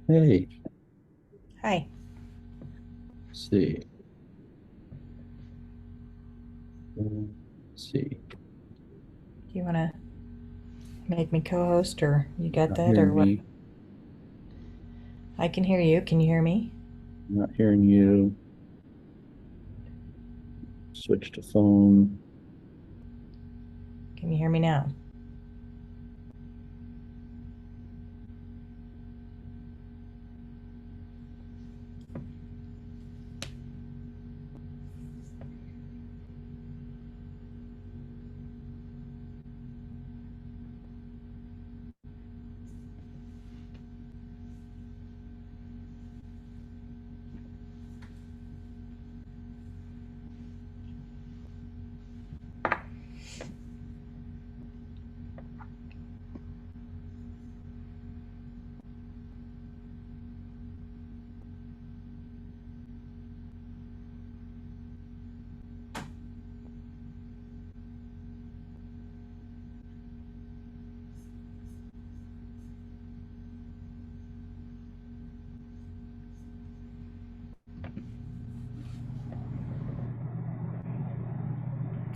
Hey, Hi. let's see. Let's see. Do you want to make me co-host, or you got Not that, or hearing what? me. I can hear you. Can you hear me? Not hearing you. Switch to phone. Can you hear me now?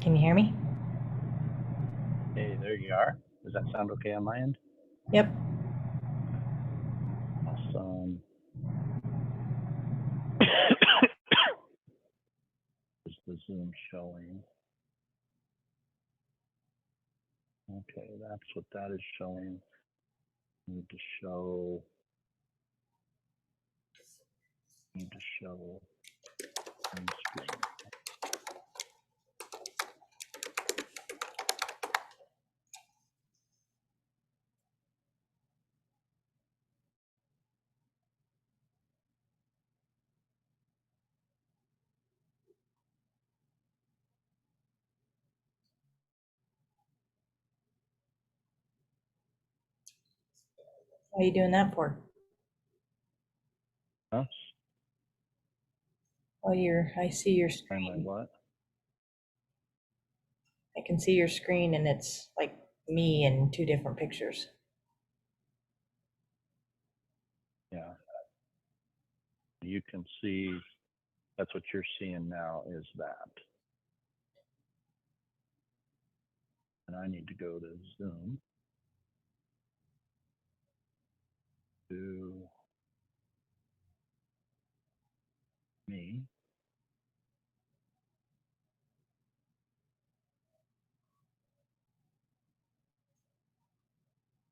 Can you hear me? Hey, there you are. Does that sound okay on my end? Yep. Awesome. Is the Zoom showing? Okay, that's what that is showing. Need to show. Need to show full screen. What are you doing that for? Huh? Oh, I see your Try my screen. what? I can see your screen, and it's like me in two different pictures. Yeah. You can see. That's what you're seeing now. Is that? And I need to go to Zoom to me.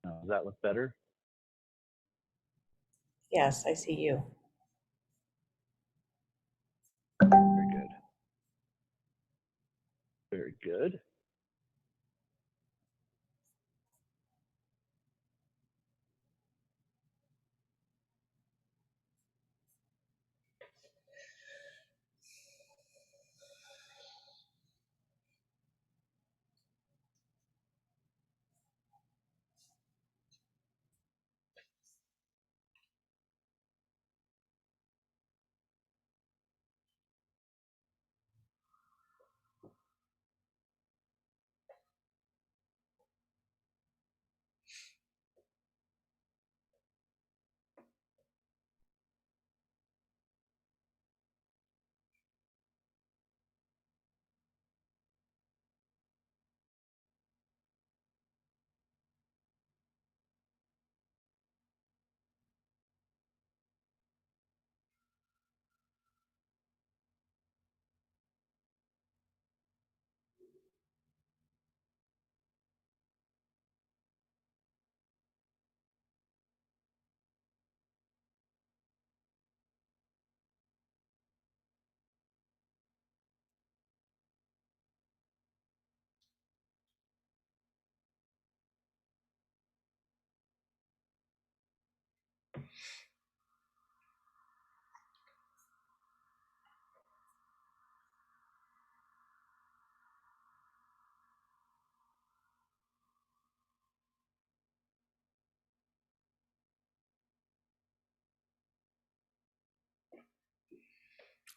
Now, does that look better? Yes, I see you. Very good. Very good.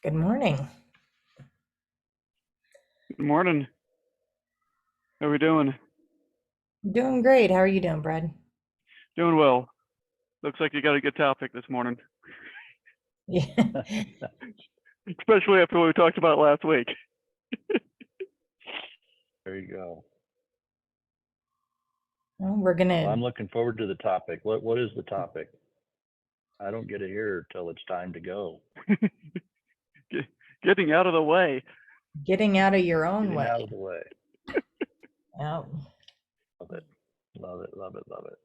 Good morning. Good morning. How we doing? Doing great. How are you doing, Brad? Doing well. Looks like you got a good topic this morning, Yeah. especially after what we talked about last week. There you go. Well, we're Well, I'm gonna. looking forward to the topic. What is the topic? I don't get to hear till it's time to go. Getting out of the way. Getting out of your own Getting way. out of the way. Yeah. Love it. Love it. Love it. Love it.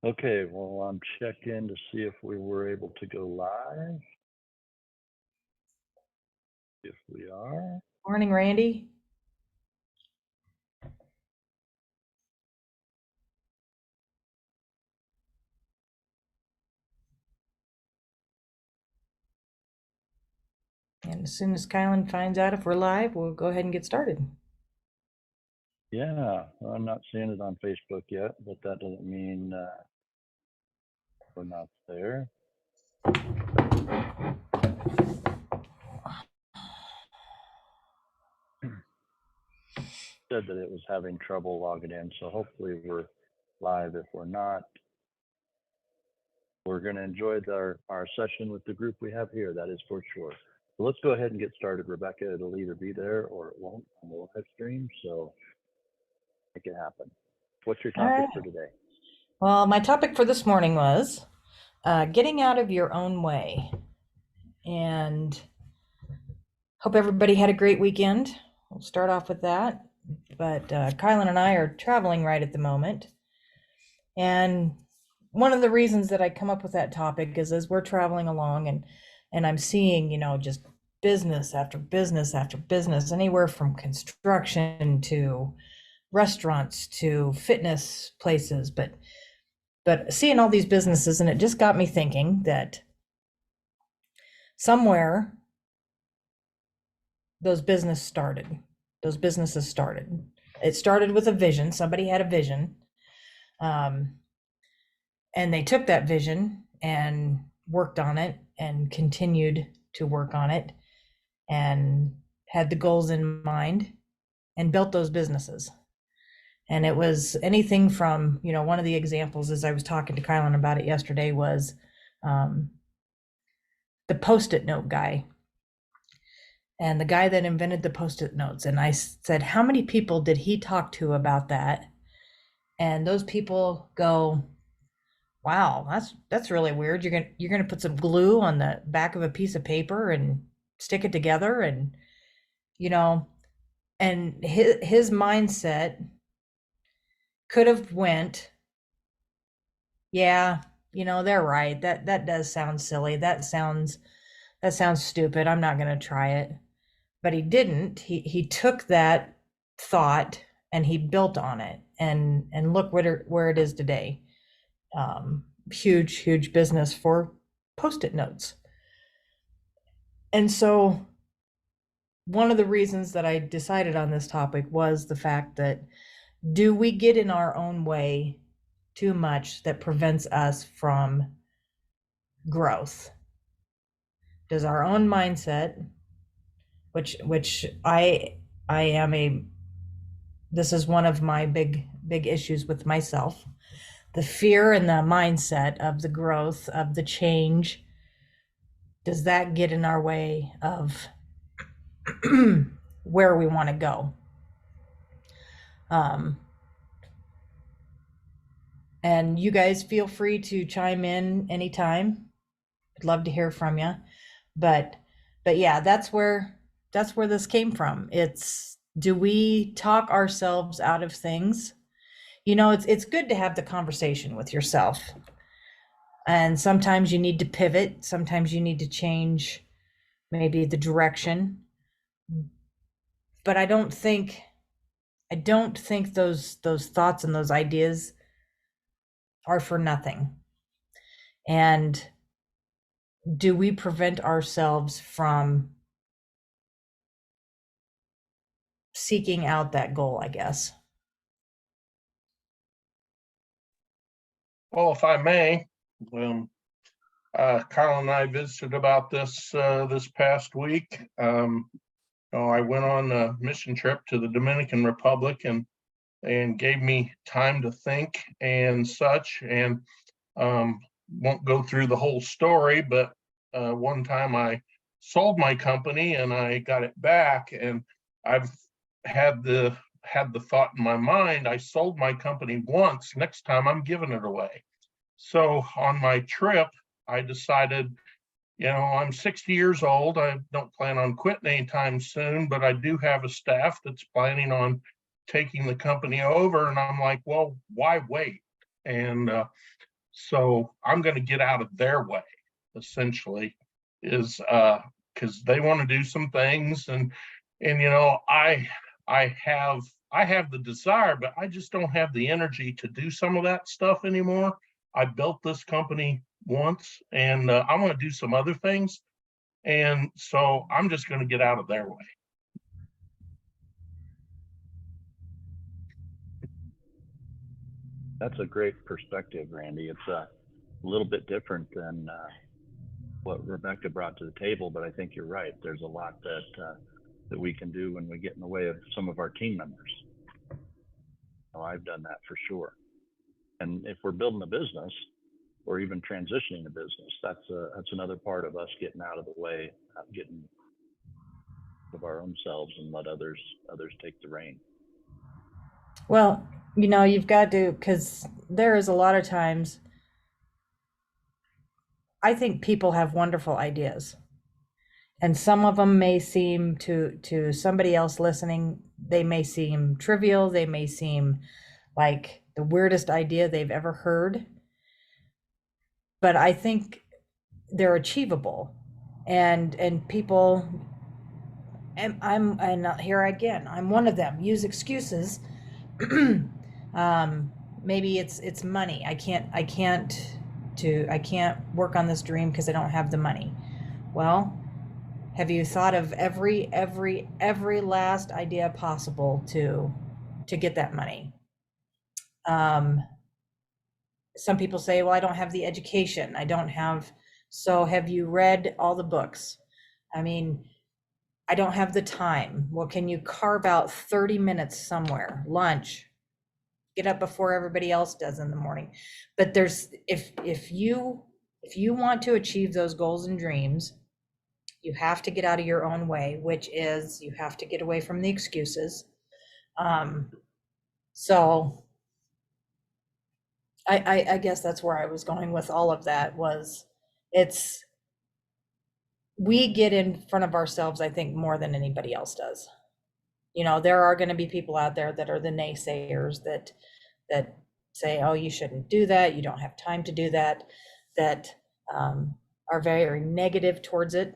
Okay, well, I'm checking to see if we were able to go live. If we are. Morning, Randy. And as soon as Kylan finds out if we're live, we'll go ahead and get started. Yeah, well, I'm not seeing it on Facebook yet, but that doesn't mean we're not there. Said that it was having trouble logging in, so hopefully we're live. If we're not, we're going to enjoy our session with the group we have here, that is for sure. So let's go ahead and get started. Rebecca, it'll either be there or it won't on the live stream, so make it happen. What's your All topic right. for today? Well, my topic for this morning was getting out of your own way. And hope everybody had a great weekend. We'll start off with that. But Kylan and I are traveling right at the moment. And one of the reasons that I come up with that topic is as we're traveling along and I'm seeing, just business after business after business, anywhere from construction to restaurants to fitness places, but seeing all these businesses, and it just got me thinking that somewhere those businesses started. It started with a vision. Somebody had a vision. And they took that vision and worked on it and continued to work on it and had the goals in mind and built those businesses. And it was anything from, one of the examples, as I was talking to Kylan about it yesterday, was the Post-it note guy. And the guy that invented the Post-it notes. And I said, how many people did he talk to about that? And those people go, wow, that's really weird. You're gonna put some glue on the back of a piece of paper and stick it together, and and his mindset could have went, yeah, they're right. That does sound silly. That sounds stupid. I'm not gonna try it. But he didn't. He took that thought and he built on it, and look where it is today. Huge business for Post-it notes. And so one of the reasons that I decided on this topic was the fact that, do we get in our own way too much that prevents us from growth? Does our own mindset, which I am this is one of my big issues with myself, the fear and the mindset of the growth, of the change, does that get in our way of where we want to go? And you guys feel free to chime in anytime. I'd love to hear from you. But yeah, that's where this came from. It's, do we talk ourselves out of things? It's good to have the conversation with yourself. And sometimes you need to pivot. Sometimes you need to change maybe the direction. But I don't think those thoughts and those ideas are for nothing. And do we prevent ourselves from seeking out that goal, I guess? Well, if I may, Carl and I visited about this this past week. I went on a mission trip to the Dominican Republic, and and gave me time to think and such. And won't go through the whole story, but one time I sold my company and I got it back, and I've had the thought in my mind, I sold my company once, next time I'm giving it away. So on my trip, I decided, I'm 60 years old. I don't plan on quitting anytime soon, but I do have a staff that's planning on taking the company over. And I'm like, well, why wait? And so I'm going to get out of their way, essentially, is because they want to do some things. And I have the desire, but I just don't have the energy to do some of that stuff anymore. I built this company once, and I want to do some other things. And so I'm just going to get out of their way. That's a great perspective, Randy. It's a little bit different than what Rebecca brought to the table, but I think you're right. There's a lot that we can do when we get in the way of some of our team members. I've done that for sure. And if we're building a business or even transitioning a business, that's another part of us getting out of the way, getting of our own selves and let others take the reign. Well, you've got to, because there is a lot of times, I think people have wonderful ideas. And some of them may seem to somebody else listening, they may seem trivial, they may seem like the weirdest idea they've ever heard. But I think they're achievable. And people, and here again, I'm one of them, use excuses. Maybe it's money. I can't work on this dream because I don't have the money. Well, have you thought of every last idea possible to get that money? Some people say, well, I don't have the education. So have you read all the books? I mean, I don't have the time. Well, can you carve out 30 minutes somewhere, lunch, get up before everybody else does in the morning? But if you want to achieve those goals and dreams, you have to get out of your own way, which is you have to get away from the excuses. So I guess that's where I was going with all of that, was we get in front of ourselves, I think, more than anybody else does. There are going to be people out there that are the naysayers that say, oh, you shouldn't do that, you don't have time to do that, are very negative towards it.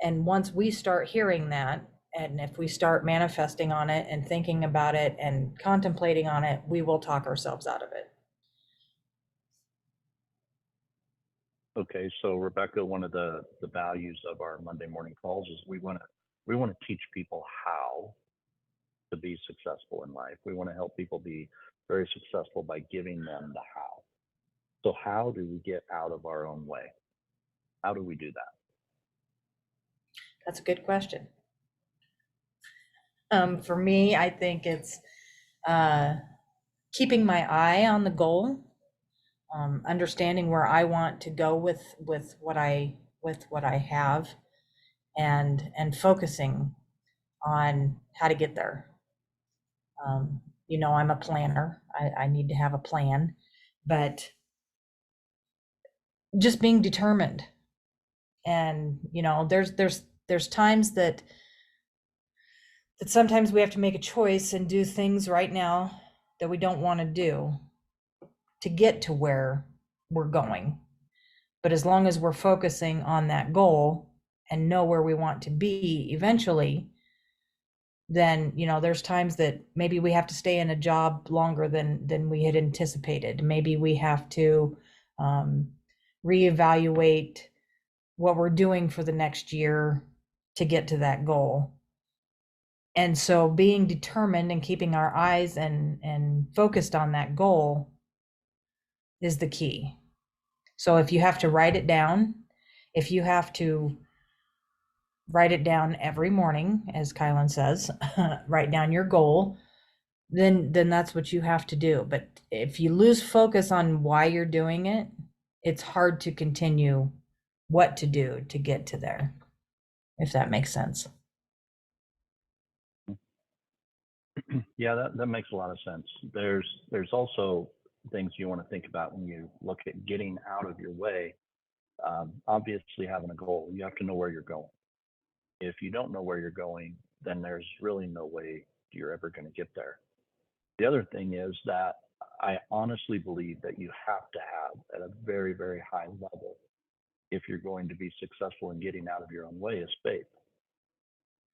And once we start hearing that, and if we start manifesting on it and thinking about it and contemplating on it, we will talk ourselves out of it. Okay, so Rebecca, one of the values of our Monday morning calls is we want to teach people how to be successful in life. We want to help people be very successful by giving them the how. So how do we get out of our own way? How do we do that? That's a good question. For me, I think it's keeping my eye on the goal, understanding where I want to go with what I have, and focusing on how to get there. I'm a planner. I need to have a plan, but just being determined. And there's times that sometimes we have to make a choice and do things right now that we don't want to do to get to where we're going. But as long as we're focusing on that goal and know where we want to be eventually, then there's times that maybe we have to stay in a job longer than we had anticipated. Maybe we have to reevaluate what we're doing for the next year to get to that goal. And so being determined and keeping our eyes and focused on that goal is the key. So if you have to write it down, if you have to write it down every morning, as Kylan says, write down your goal, then that's what you have to do. But if you lose focus on why you're doing it, it's hard to continue what to do to get to there, if that makes sense. Yeah, that makes a lot of sense. There's also things you want to think about when you look at getting out of your way. Obviously, having a goal, you have to know where you're going. If you don't know where you're going, then there's really no way you're ever going to get there. The other thing is that I honestly believe that you have to have at a very, very high level, if you're going to be successful in getting out of your own way, is faith.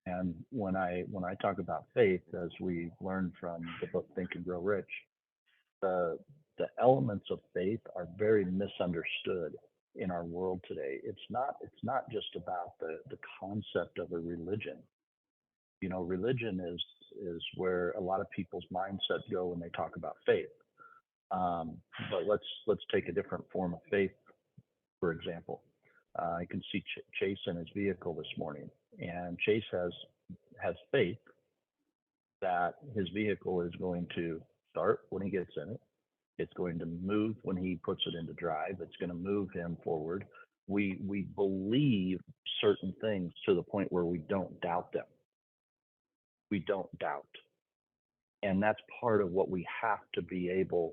And when I talk about faith, as we learned from the book Think and Grow Rich, the elements of faith are very misunderstood in our world today. It's not just about the concept of a religion. You know, religion is where a lot of people's mindsets go when they talk about faith. But let's take a different form of faith, for example. I can see Chase in his vehicle this morning, and Chase has faith that his vehicle is going to start when he gets in it. It's going to move when he puts it into drive. It's going to move him forward. We believe certain things to the point where we don't doubt them. We don't doubt. And that's part of what we have to be able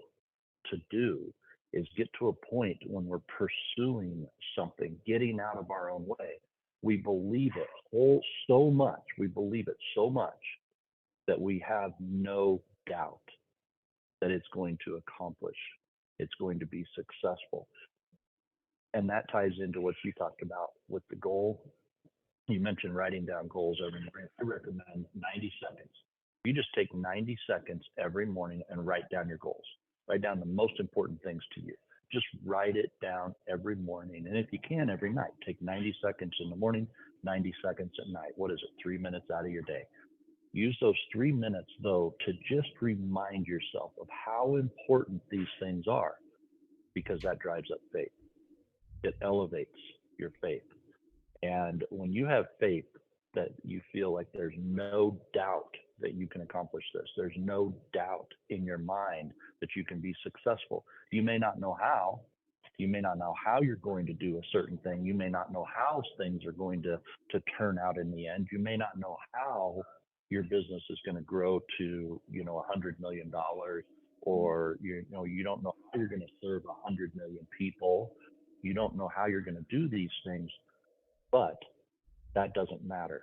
to do, is get to a point when we're pursuing something, getting out of our own way. We believe it so much. We believe it so much that we have no doubt that it's going to accomplish. It's going to be successful. And that ties into what you talked about with the goal. You mentioned writing down goals every morning. I recommend 90 seconds. You just take 90 seconds every morning and write down your goals. Write down the most important things to you. Just write it down every morning. And if you can, every night. Take 90 seconds in the morning, 90 seconds at night. What is it? 3 minutes out of your day. Use those 3 minutes, though, to just remind yourself of how important these things are, because that drives up faith. It elevates your faith. And when you have faith that you feel like there's no doubt that you can accomplish this, there's no doubt in your mind that you can be successful. You may not know how. You may not know how you're going to do a certain thing. You may not know how things are going to turn out in the end. You may not know how your business is going to grow to, $100 million, or you don't know how you're going to serve 100 million people. You don't know how you're going to do these things, but that doesn't matter.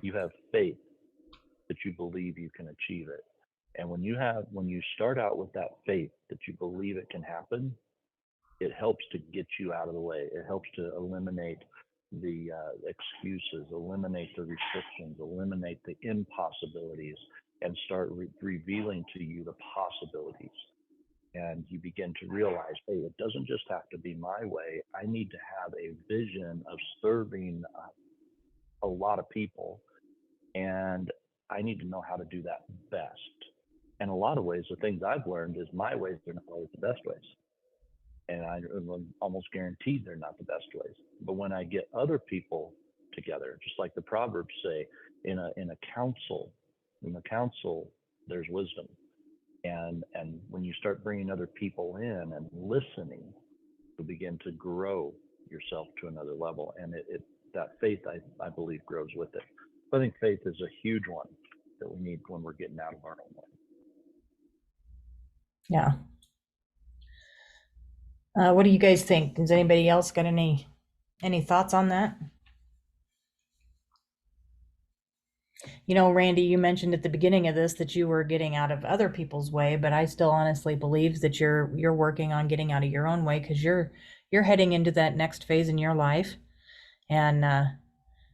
You have faith that you believe you can achieve it. And when you start out with that faith that you believe it can happen, it helps to get you out of the way. It helps to eliminate the excuses, eliminate the restrictions, eliminate the impossibilities, and start revealing to you the possibilities. And you begin to realize, hey, it doesn't just have to be my way. I need to have a vision of serving a lot of people, and I need to know how to do that best. And a lot of ways, the things I've learned is my ways are not always the best ways. And I'm almost guaranteed they're not the best ways. But when I get other people together, just like the Proverbs say, in a council, there's wisdom. And when you start bringing other people in and listening, you begin to grow yourself to another level. And that faith, I believe, grows with it. I think faith is a huge one that we need when we're getting out of our own way. Yeah. What do you guys think? Does anybody else got any thoughts on that? Randy, you mentioned at the beginning of this that you were getting out of other people's way, but I still honestly believe that you're working on getting out of your own way, because you're heading into that next phase in your life. And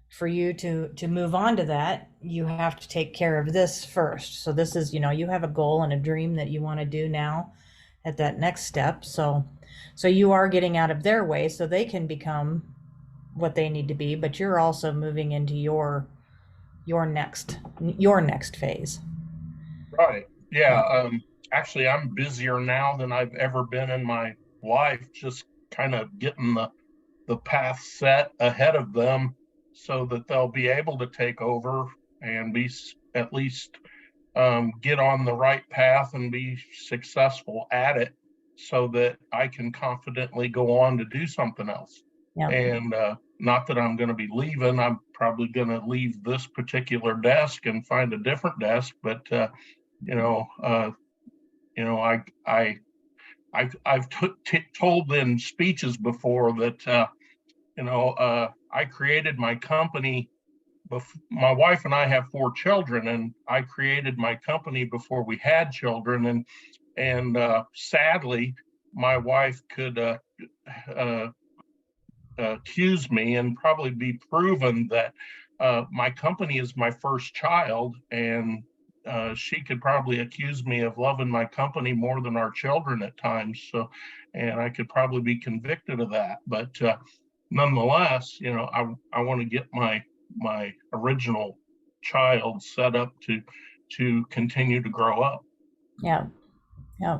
for you to move on to that, you have to take care of this first. So this is, you have a goal and a dream that you want to do now at that next step. So you are getting out of their way so they can become what they need to be, but you're also moving into your next phase. Right. Yeah. Actually, I'm busier now than I've ever been in my life, just kind of getting the path set ahead of them so that they'll be able to take over and be at least get on the right path and be successful at it so that I can confidently go on to do something else. Yeah. And not that I'm going to be leaving. I'm probably going to leave this particular desk and find a different desk. But I've told in speeches before that I created my company. My wife and I have 4 children, and I created my company before we had children. And sadly, my wife could accuse me and probably be proven that my company is my first child, and she could probably accuse me of loving my company more than our children at times. So, and I could probably be convicted of that. But nonetheless, I want to get my original child set up to continue to grow up. Yeah. Yeah.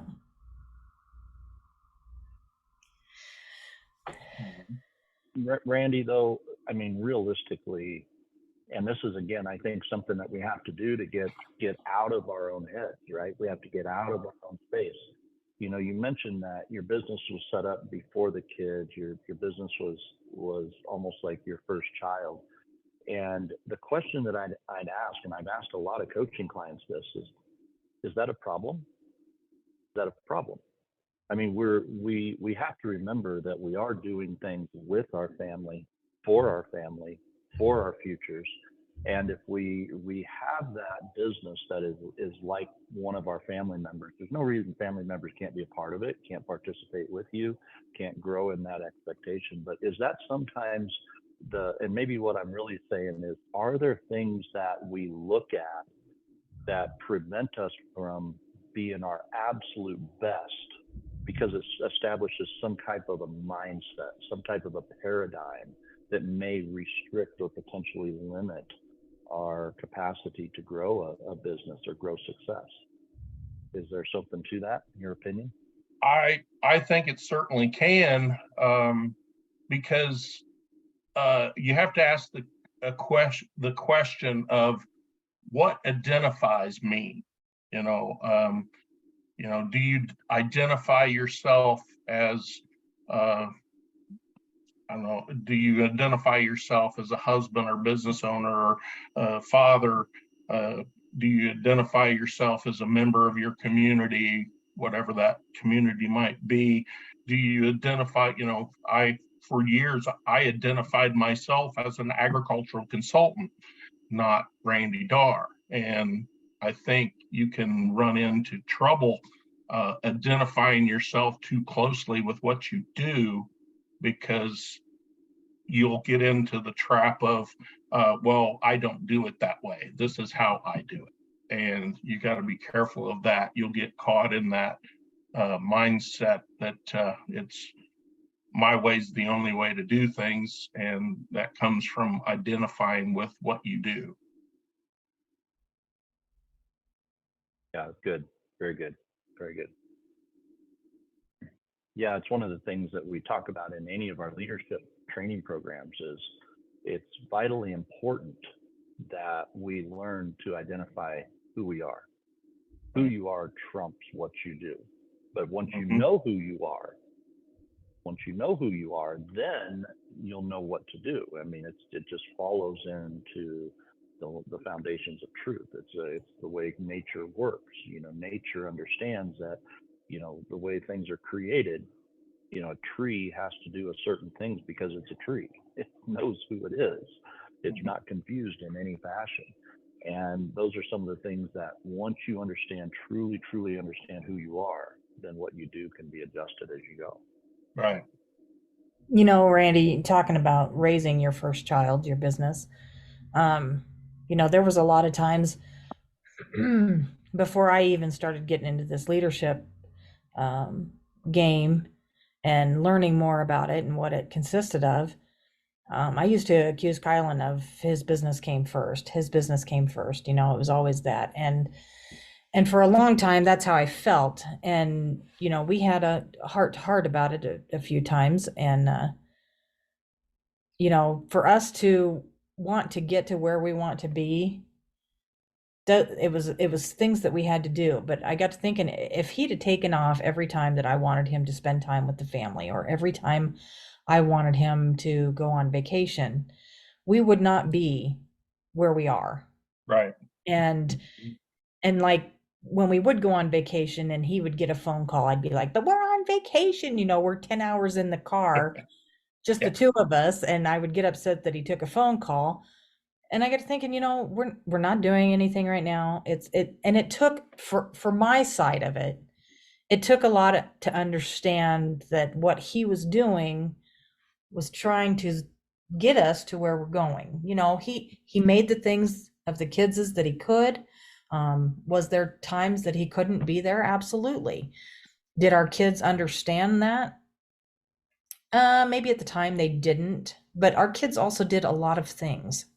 Randy, though, I mean, realistically, and this is, again, I think something that we have to do to get out of our own heads, right? We have to get out of our own space. You mentioned that your business was set up before the kids. Your business was almost like your first child. And the question that I'd ask, and I've asked a lot of coaching clients this, is that a problem? Is that a problem? I mean, we have to remember that we are doing things with our family, for our futures. And if we have that business that is like one of our family members, there's no reason family members can't be a part of it, can't participate with you, can't grow in that expectation. But is that sometimes and maybe what I'm really saying is, are there things that we look at that prevent us from being our absolute best because it establishes some type of a mindset, some type of a paradigm that may restrict or potentially limit our capacity to grow a business or grow success? Is there something to that, in your opinion? I think it certainly can, because you have to ask the question of what identifies me. Do you identify yourself as I don't know, do you identify yourself as a husband or business owner or father? Do you identify yourself as a member of your community, whatever that community might be? Do you identify, for years, I identified myself as an agricultural consultant, not Randy Darr. And I think you can run into trouble identifying yourself too closely with what you do, because you'll get into the trap of, well, I don't do it that way. This is how I do it. And you got to be careful of that. You'll get caught in that mindset that it's my way's the only way to do things. And that comes from identifying with what you do. Yeah, good. Very good. Very good. Yeah, it's one of the things that we talk about in any of our leadership training programs is it's vitally important that we learn to identify who we are. Who you are trumps what you do. But once you know who you are, then you'll know what to do. I mean, it just follows into the foundations of truth. It's the way nature works. Nature understands that, the way things are created, a tree has to do a certain things because it's a tree. It knows who it is. It's not confused in any fashion. And those are some of the things that once you truly understand who you are, then what you do can be adjusted as you go. Right. Randy, talking about raising your first child, your business, there was a lot of times before I even started getting into this leadership game and learning more about it and what it consisted of. I used to accuse Kylan of his business came first. It was always that. And for a long time, that's how I felt. And, we had a heart-to-heart about it a few times. And, for us to want to get to where we want to be, it was things that we had to do. But I got to thinking, if he'd have taken off every time that I wanted him to spend time with the family, or every time I wanted him to go on vacation, we would not be where we are. Right. And like when we would go on vacation and he would get a phone call, I'd be like, but we're on vacation, we're 10 hours in the car, just the Yeah. two of us. And I would get upset that he took a phone call. And I got to thinking, we're not doing anything right now. And it took for my side of it, it took a lot to understand that what he was doing was trying to get us to where we're going. He made the things of the kids that he could. Was there times that he couldn't be there? Absolutely. Did our kids understand that? Maybe at the time they didn't, but our kids also did a lot of things.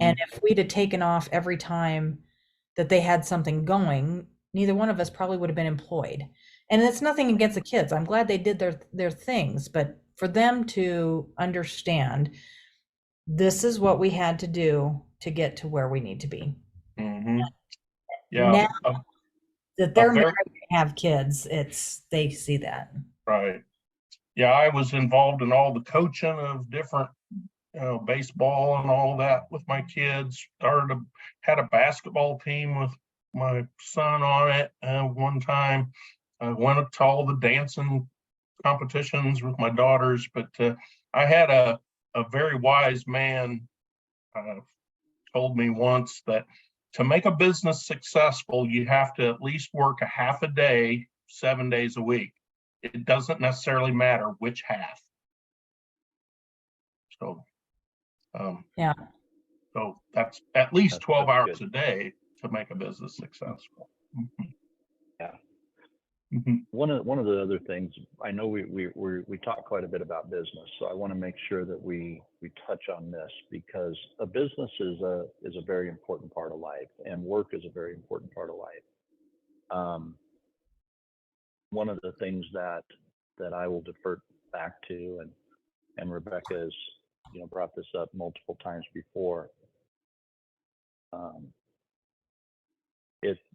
And if we'd have taken off every time that they had something going, neither one of us probably would have been employed. And it's nothing against the kids. I'm glad they did their things, but for them to understand this is what we had to do to get to where we need to be. Mhm. Yeah. Now that they're very- married and have kids, they see that. Right. Yeah, I was involved in all the coaching of different, baseball and all that with my kids. Had a basketball team with my son on it one time. I went to all the dancing competitions with my daughters, but I had a very wise man told me once that to make a business successful, you have to at least work a half a day, 7 days a week. It doesn't necessarily matter which half. So, Yeah. so that's at least 12 That's hours good. a day to make a business successful. Mhm. Yeah. Mhm. One of the other things, I know we talk quite a bit about business, so I want to make sure that we touch on this, because a business is a very important part of life, and work is a very important part of life. One of the things that I will defer back to, and Rebecca has brought this up multiple times before.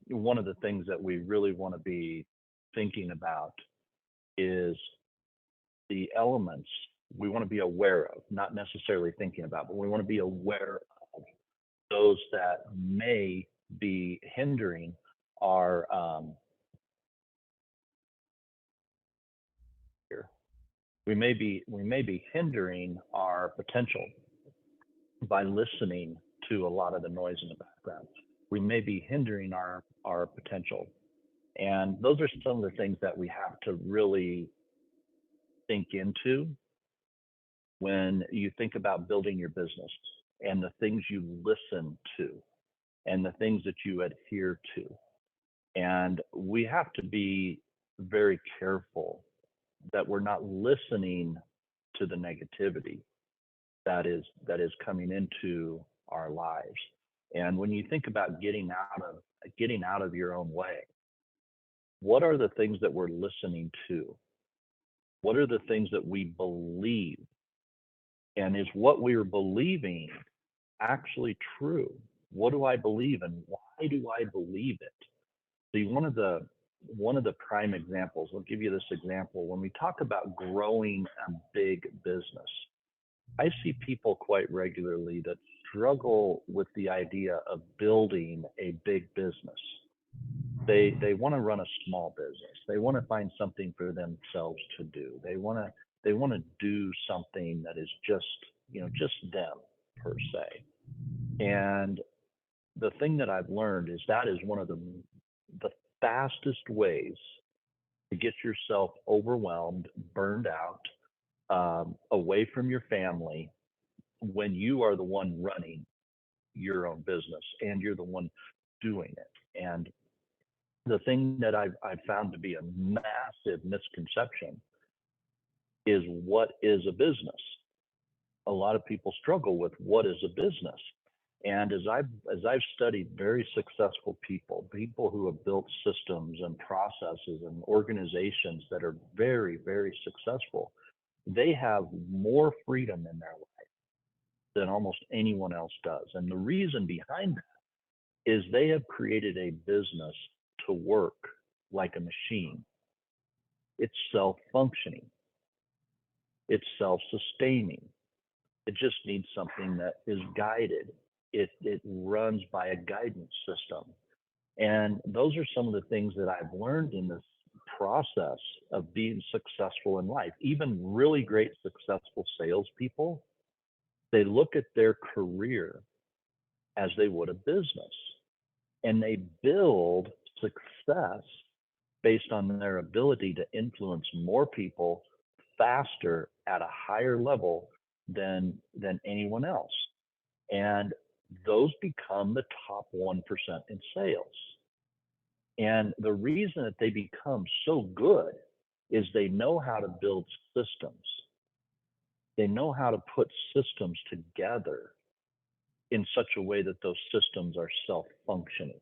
One of the things that we really want to be thinking about is the elements we want to be aware of, not necessarily thinking about, but we want to be aware of those that may be hindering our we may be hindering our potential by listening to a lot of the noise in the background. We may be hindering our potential. And those are some of the things that we have to really think into when you think about building your business, and the things you listen to and the things that you adhere to. And we have to be very careful that we're not listening to the negativity that is coming into our lives. And when you think about getting out of your own way, what are the things that we're listening to? What are the things that we believe? And is what we're believing actually true? What do I believe, and why do I believe it? See, one of the prime examples, I'll give you this example. When we talk about growing a big business, I see people quite regularly that struggle with the idea of building a big business. They want to run a small business. They want to find something for themselves to do. They want to do something that is just them per se. And the thing that I've learned is that is one of the fastest ways to get yourself overwhelmed, burned out, away from your family, when you are the one running your own business and you're the one doing it. And the thing that I've found to be a massive misconception is, what is a business? A lot of people struggle with what is a business. And as I've studied very successful people who have built systems and processes and organizations that are very, very successful, they have more freedom in their life than almost anyone else does. And the reason behind that is they have created a business to work like a machine. It's self-functioning. It's self-sustaining. It just needs something that is guided. It runs by a guidance system. And those are some of the things that I've learned in this process of being successful in life. Even really great successful salespeople, they look at their career as they would a business, and they build success based on their ability to influence more people faster at a higher level than anyone else. And those become the top 1% in sales. And the reason that they become so good is they know how to build systems. They know how to put systems together in such a way that those systems are self-functioning.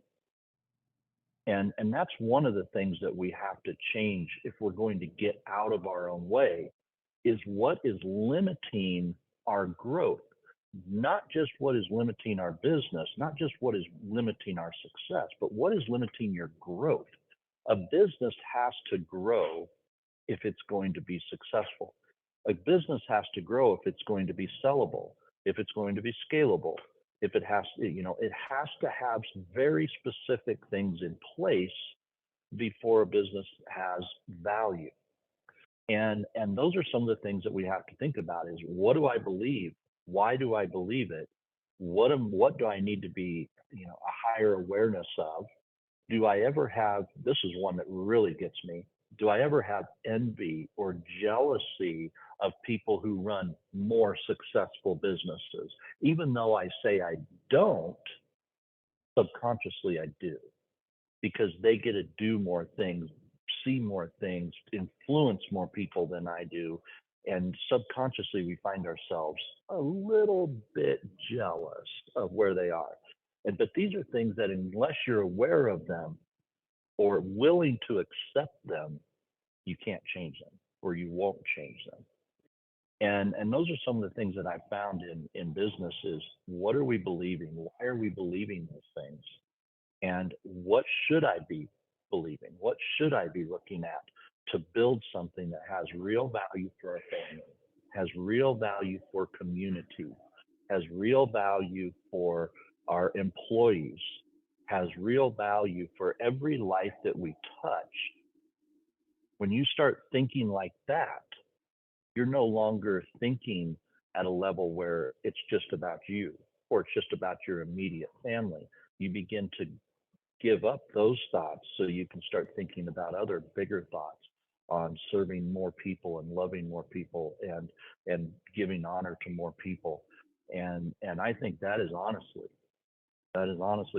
And that's one of the things that we have to change if we're going to get out of our own way, is what is limiting our growth. Not just what is limiting our business, not just what is limiting our success, but what is limiting your growth. A business has to grow if it's going to be successful. A business has to grow if it's going to be sellable, if it's going to be scalable, if it has, it has to have some very specific things in place before a business has value. And those are some of the things that we have to think about is, what do I believe? Why do I believe it? What do I need to be, a higher awareness of? Do I ever have, this is one that really gets me, do I ever have envy or jealousy of people who run more successful businesses? Even though I say I don't, subconsciously I do, because they get to do more things, see more things, influence more people than I do. And subconsciously, we find ourselves a little bit jealous of where they are. But these are things that, unless you're aware of them or willing to accept them, you can't change them, or you won't change them. And those are some of the things that I've found in business is, what are we believing? Why are we believing those things? And what should I be believing? What should I be looking at to build something that has real value for our family, has real value for community, has real value for our employees, has real value for every life that we touch? When you start thinking like that, you're no longer thinking at a level where it's just about you or it's just about your immediate family. You begin to give up those thoughts so you can start thinking about other bigger thoughts on serving more people and loving more people and giving honor to more people. And I think that is honestly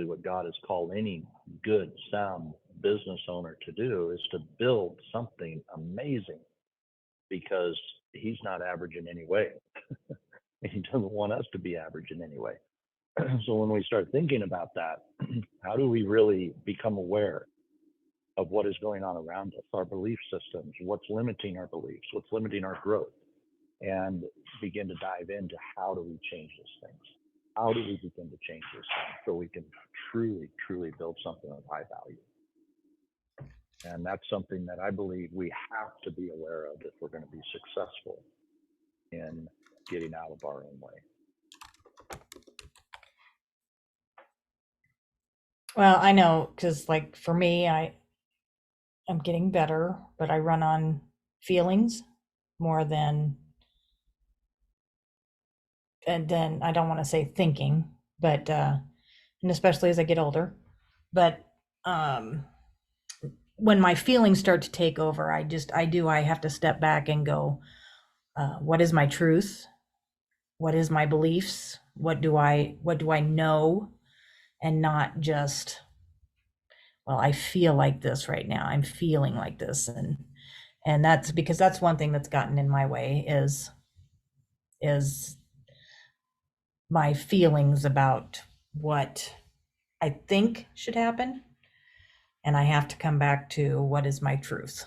what God has called any good, sound business owner to do, is to build something amazing, because he's not average in any way. He doesn't want us to be average in any way. So when we start thinking about that, how do we really become aware of what is going on around us, our belief systems, what's limiting our beliefs, what's limiting our growth, and begin to dive into how do we change those things? How do we begin to change those things so we can truly, truly build something of high value? And that's something that I believe we have to be aware of if we're going to be successful in getting out of our own way. Well, I know, because like for me, I'm getting better, but I run on feelings more than, and then I don't want to say thinking, but and especially as I get older. But when my feelings start to take over, I have to step back and go, what is my truth? What is my beliefs? What do I know? And not just, well, I feel like this right now. I'm feeling like this. And that's because that's one thing that's gotten in my way is my feelings about what I think should happen. And I have to come back to what is my truth.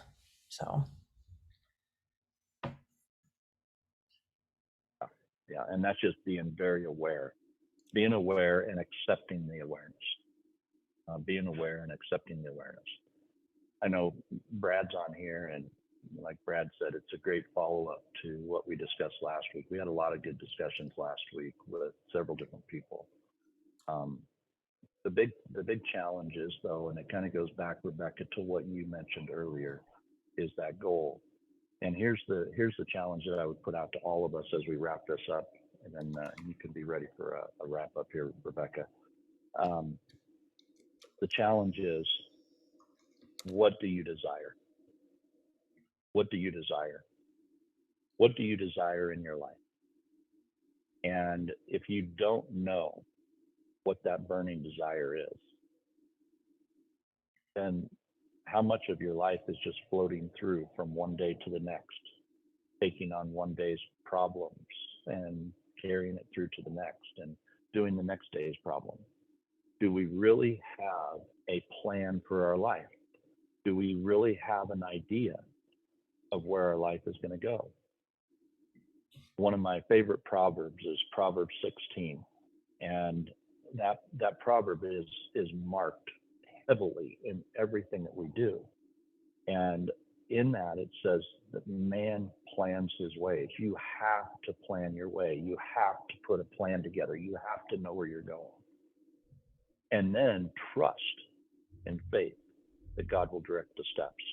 So Yeah, and that's just being very aware, being aware and accepting the awareness. being aware and accepting the awareness. I know Brad's on here, and like Brad said, it's a great follow-up to what we discussed last week. We had a lot of good discussions last week with several different people. The big challenge is, though, and it kind of goes back, Rebecca, to what you mentioned earlier, is that goal. And here's the challenge that I would put out to all of us as we wrap this up, and then you can be ready for a wrap up here, Rebecca. The challenge is, what do you desire? What do you desire? What do you desire in your life? And if you don't know what that burning desire is, then how much of your life is just floating through from one day to the next, taking on one day's problems and carrying it through to the next and doing the next day's problem? Do we really have a plan for our life? Do we really have an idea of where our life is going to go? One of my favorite proverbs is Proverbs 16, and that proverb is marked heavily in everything that we do. And in that, it says that man plans his ways. You have to plan your way. You have to put a plan together. You have to know where you're going. And then trust and faith that God will direct the steps.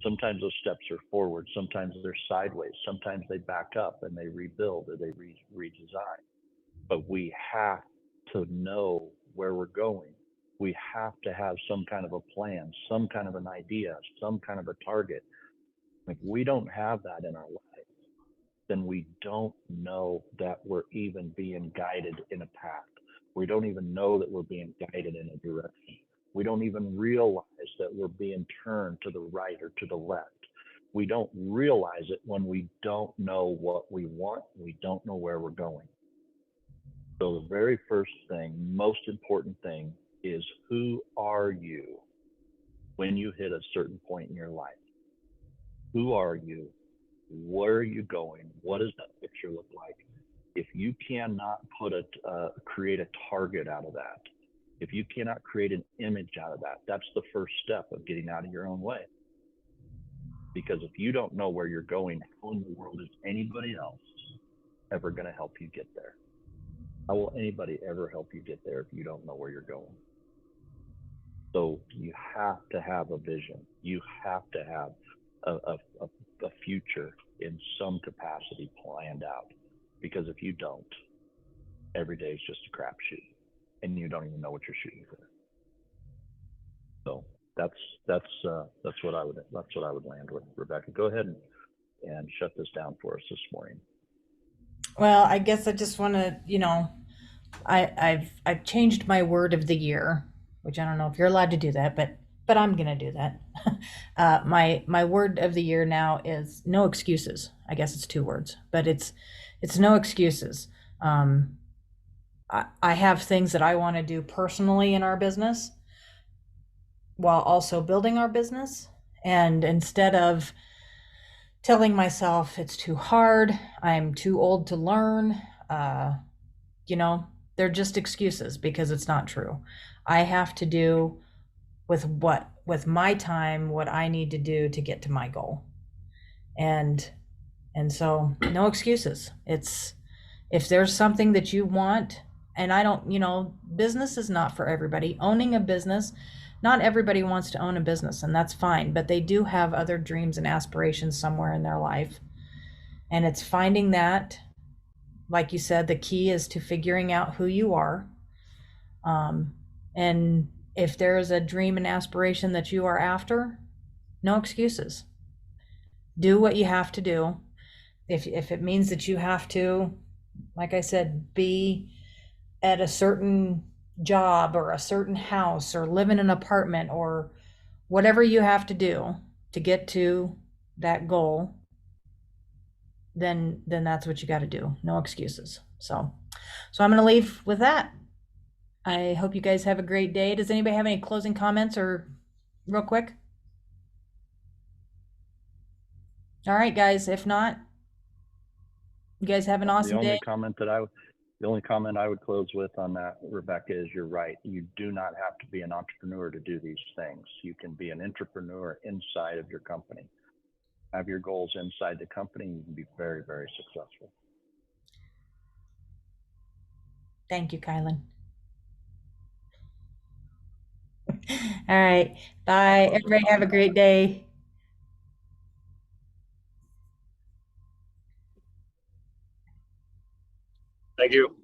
Sometimes those steps are forward. Sometimes they're sideways. Sometimes they back up and they rebuild or they redesign. But we have to know where we're going. We have to have some kind of a plan, some kind of an idea, some kind of a target. If we don't have that in our life, then we don't know that we're even being guided in a path. We don't even know that we're being guided in a direction. We don't even realize that we're being turned to the right or to the left. We don't realize it when we don't know what we want. We don't know where we're going. So the very first thing, most important thing, is who are you when you hit a certain point in your life? Who are you? Where are you going? What does that picture look like? If you cannot create a target out of that, if you cannot create an image out of that, that's the first step of getting out of your own way. Because if you don't know where you're going, how in the world is anybody else ever going to help you get there? How will anybody ever help you get there if you don't know where you're going? So you have to have a vision. You have to have a future in some capacity planned out. Because if you don't, every day is just a crapshoot, and you don't even know what you're shooting for. So that's what I would land with. Rebecca, go ahead and shut this down for us this morning. Well, I guess I just want to, I've changed my word of the year, which I don't know if you're allowed to do that, but I'm gonna do that. My word of the year now is no excuses. I guess it's 2 words, but it's no excuses. I have things that I want to do personally in our business while also building our business. And instead of telling myself it's too hard, I'm too old to learn, they're just excuses because it's not true. I have to do with my time what I need to do to get to my goal. And so no excuses. It's, if there's something that you want, and I don't, business is not for everybody. Owning a business, not everybody wants to own a business, and that's fine, but they do have other dreams and aspirations somewhere in their life. And it's finding that, like you said, the key is to figuring out who you are. And if there is a dream and aspiration that you are after, no excuses. Do what you have to do. If it means that you have to, like I said, be at a certain job or a certain house or live in an apartment or whatever you have to do to get to that goal, then that's what you got to do. No excuses. So I'm going to leave with that. I hope you guys have a great day. Does anybody have any closing comments or real quick? All right, guys. If not, you guys have an awesome day. The only comment I would close with on that, Rebecca, is you're right. You do not have to be an entrepreneur to do these things. You can be an entrepreneur inside of your company. Have your goals inside the company, you can be very, very successful. Thank you, Kylan. All right. Bye. Everybody have a great day. Thank you.